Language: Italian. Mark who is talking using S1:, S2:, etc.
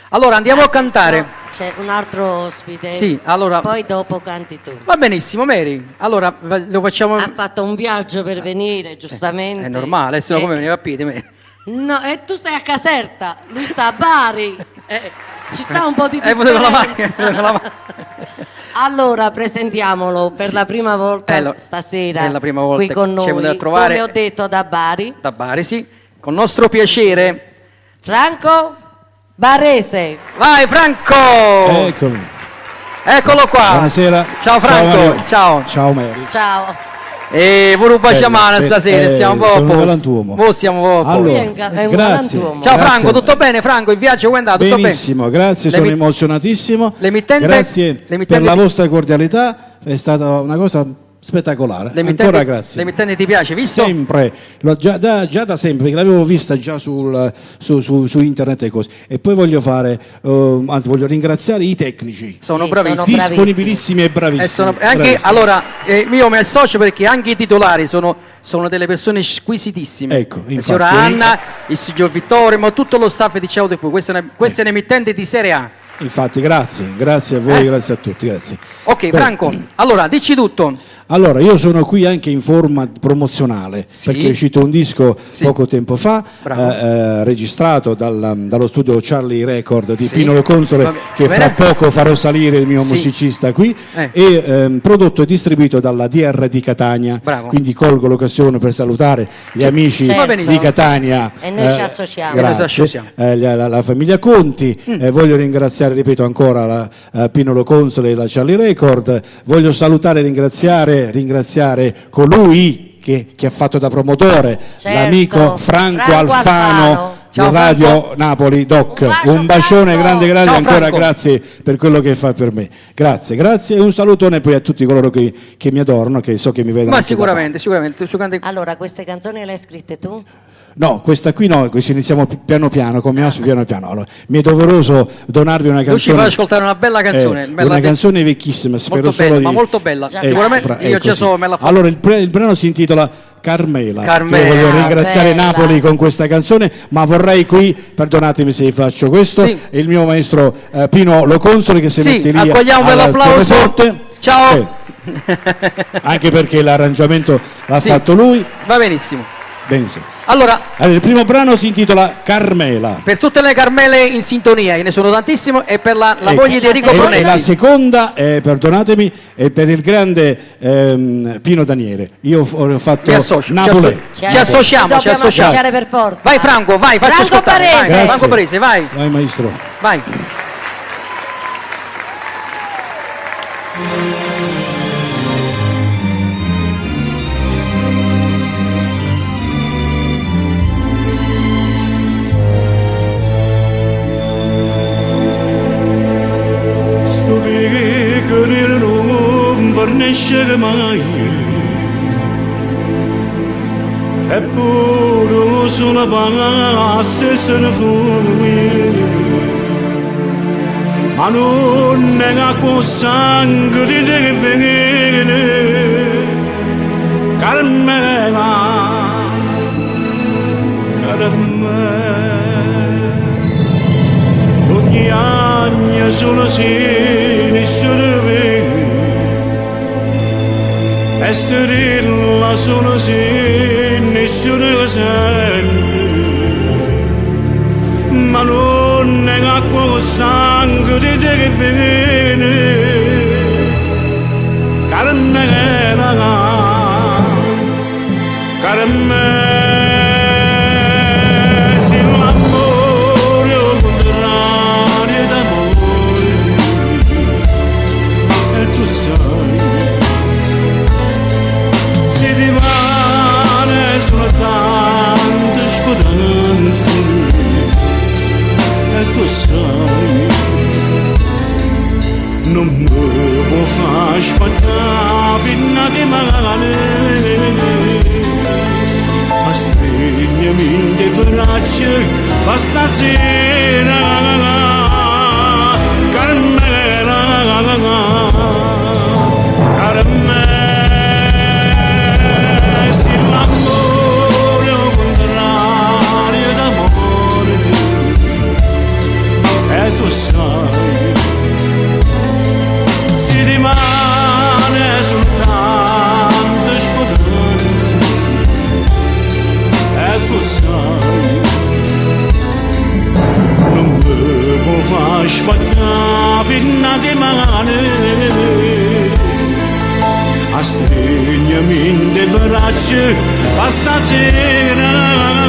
S1: Allora andiamo a cantare.
S2: C'è un altro ospite.
S1: Sì, allora.
S2: Poi dopo canti tu.
S1: Va benissimo, Mary. Allora lo facciamo.
S2: Ha fatto un viaggio per venire, giustamente.
S1: È normale, se no come veniva a piedi.
S2: No, e tu stai a Caserta, lui sta a Bari. Ci sta un po' di
S1: potevo
S2: differenza. Allora, presentiamolo per la prima volta stasera
S1: è la prima volta
S2: qui con noi.
S1: A trovare,
S2: come ho detto, da Bari.
S1: Da Bari, sì. Con nostro piacere.
S2: Franco Barese.
S1: Vai Franco!
S3: Eccomi.
S1: Eccolo qua.
S3: Buonasera.
S1: Ciao Franco. Ciao.
S3: Ciao Mary.
S2: Ciao.
S1: E Vuruba Sciamana stasera, stiamo un po' a posto.
S3: Galantuomo.
S1: Siamo
S3: allora,
S2: è un
S3: grazie.
S2: galantuomo.
S1: Ciao Franco, tutto bene Franco? Il viaggio come è andato? Tutto
S3: benissimo, grazie, sono emozionatissimo.
S1: L'emittente
S3: Per la vostra cordialità, è stata una cosa spettacolare. Ancora grazie.
S1: L'emittente ti piace, visto?
S3: Sempre, già da sempre, che l'avevo vista già su internet e cose. E poi voglio voglio ringraziare i tecnici.
S1: Sono bravissimi.
S3: Disponibilissimi e bravissimi.
S1: Allora, io mi associo perché anche i titolari sono delle persone squisitissime.
S3: Ecco,
S1: la signora Anna, il signor Vittorio, ma tutto lo staff di Ciao di Qui. Questa è un'emittente di Serie A.
S3: Infatti, grazie a voi, grazie a tutti, grazie.
S1: Ok, Franco, allora dici tutto.
S3: Allora, io sono qui anche in forma promozionale, perché è uscito un disco poco tempo fa, registrato dallo studio Charlie Record di Pino Lo Console, che fra poco farò salire il mio musicista qui, e prodotto e distribuito dalla DR di Catania. Quindi colgo l'occasione per salutare gli amici di Catania.
S2: E noi ci associamo.
S3: Grazie. La famiglia Conti, voglio ringraziare, ripeto ancora, Pino Lo Console e la Charlie Record. Voglio salutare e ringraziare colui che ha fatto da promotore, l'amico Franco Alfano di Radio Napoli Doc. Un bacione grande,
S1: ciao,
S3: ancora
S1: Franco.
S3: Grazie per quello che fa per me. Grazie e un salutone poi a tutti coloro che mi adorano, che so che mi vedono.
S1: Ma sicuramente.
S2: Allora, queste canzoni le hai scritte tu?
S3: No, questa qui no, così iniziamo piano piano, come piano piano. Allora, mi è doveroso donarvi una canzone.
S1: Tu ci fai ascoltare una bella canzone.
S3: Una canzone vecchissima, spero
S1: molto bella, ma molto bella. Sicuramente io già so, me la faccio.
S3: Allora, il brano si intitola Carmela. Io voglio ringraziare Napoli con questa canzone, ma vorrei qui, perdonatemi se faccio questo, il mio maestro Pino Lo Console che si mette lì.
S1: Accogliamo un bel applauso. Ciao.
S3: Anche perché l'arrangiamento l'ha fatto lui.
S1: Va benissimo.
S3: Allora, il primo brano si intitola Carmela.
S1: Per tutte le Carmele in sintonia, ne sono tantissime, e per la moglie di Enrico Bonetti.
S3: E la seconda, perdonatemi, è per il grande Pino Daniele. Io ho fatto Napoli.
S1: Ci associamo.
S2: Per forza.
S1: Vai Franco, vai, facci ascoltare. Franco Barese, vai.
S3: Vai maestro.
S1: Vai.
S4: Nesce mai eppure sulla base se ne fuori ma non è con sangue di venire Carmela pochi anni sono Esterilla sono nessuno lo sente ma non è acqua sangue di te che viene Carmela se l'amore è un contrario d'amore e tu sai si rimane soltanto speranze e tu sai non mi può far aspettare fino a che male ma stregnami in le braccia basta sera Carmela tu sbagliato finna di male a stregnami in braccia a stasera